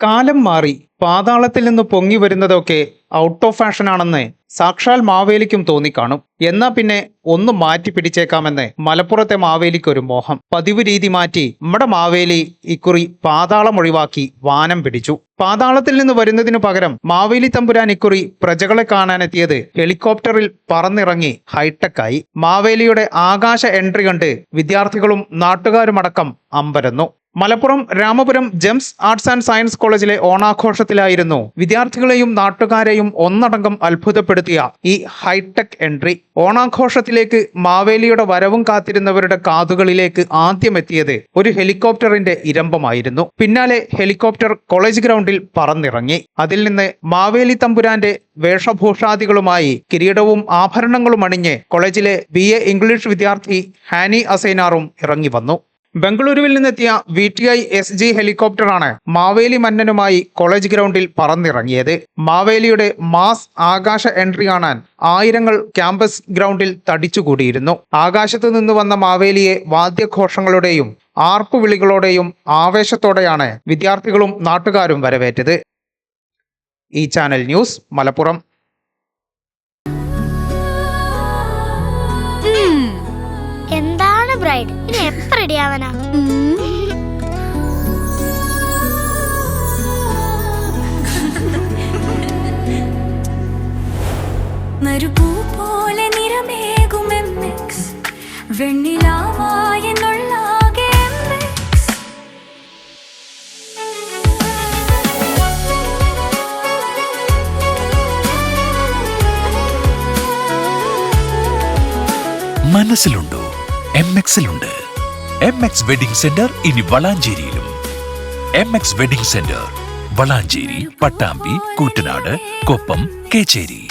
കാലം മാറി പാതാളത്തിൽ നിന്ന് പൊങ്ങി വരുന്നതൊക്കെ ഔട്ട് ഓഫ് ഫാഷൻ ആണെന്ന് സാക്ഷാൽ മാവേലിക്കും തോന്നിക്കാണും. എന്നാ പിന്നെ ഒന്ന് മാറ്റി പിടിച്ചേക്കാമെന്ന് മലപ്പുറത്തെ മാവേലിക്കൊരു മോഹം. പതിവ് രീതി മാറ്റി നമ്മുടെ മാവേലി ഇക്കുറി പാതാളം ഒഴിവാക്കി വാനം പിടിച്ചു. പാതാളത്തിൽ നിന്ന് വരുന്നതിനു പകരം മാവേലി തമ്പുരാൻ ഇക്കുറി പ്രജകളെ കാണാനെത്തിയത് ഹെലികോപ്റ്ററിൽ പറന്നിറങ്ങി ഹൈടെക്കായി. മാവേലിയുടെ ആകാശ എൻട്രി കണ്ട് വിദ്യാർത്ഥികളും നാട്ടുകാരുമടക്കം അമ്പരന്നു. Malappuram Ramapuram Gems arts and science കോളേജിലെ ഓണാഘോഷത്തിലായിരുന്നു വിദ്യാർത്ഥികളെയും നാട്ടുകാരെയും ഒന്നടങ്കം അത്ഭുതപ്പെടുത്തിയ ഈ ഹൈടെക് എൻട്രി. ഓണാഘോഷത്തിലേക്ക് മാവേലിയുടെ വരവും കാത്തിരുന്നവരുടെ കാതുകളിലേക്ക് ആദ്യം എത്തിയത് ഒരു ഹെലികോപ്റ്ററിന്റെ ഇരമ്പമായിരുന്നു. പിന്നാലെ ഹെലികോപ്റ്റർ കോളേജ് ഗ്രൗണ്ടിൽ പറന്നിറങ്ങി. അതിൽ നിന്ന് മാവേലി തമ്പുരാന്റെ വേഷഭൂഷാദികളുമായി കിരീടവും ആഭരണങ്ങളും അണിഞ്ഞ് കോളേജിലെ BA ഇംഗ്ലീഷ് വിദ്യാർത്ഥി ഹാനി അസൈനാറും ഇറങ്ങി വന്നു. ബംഗളൂരുവിൽ നിന്നെത്തിയ VTI SG ഹെലികോപ്റ്ററാണ് മാവേലി മന്നനുമായി കോളേജ് ഗ്രൗണ്ടിൽ പറന്നിറങ്ങിയത്. മാവേലിയുടെ മാസ് ആകാശ എൻട്രി കാണാൻ ആയിരങ്ങൾ ക്യാമ്പസ് ഗ്രൗണ്ടിൽ തടിച്ചുകൂടിയിരുന്നു. ആകാശത്ത് നിന്ന് വന്ന മാവേലിയെ വാദ്യഘോഷങ്ങളുടെയും ആർപ്പുവിളികളോടെയും ആവേശത്തോടെയാണ് വിദ്യാർത്ഥികളും നാട്ടുകാരും വരവേറ്റത്. ഈ ചാനൽ ന്യൂസ് മലപ്പുറം. എന്താണ് ബ്രൈഡ്, ഇനി എപ്പോ റെഡിയാവാനാ? മരുഭൂ പോലെ നിറമേകും MX വെണ്ണിലാവായി എന്നുള്ളാകെ MX. മനസ്സിലുണ്ടോ? MX-ലുണ്ട്. MX വെഡിംഗ് സെന്റർ ഇനി വളാഞ്ചേരിയിലും. MX wedding centre Valanchery, Pattambi, Koottanad, Koppam, Kecheri.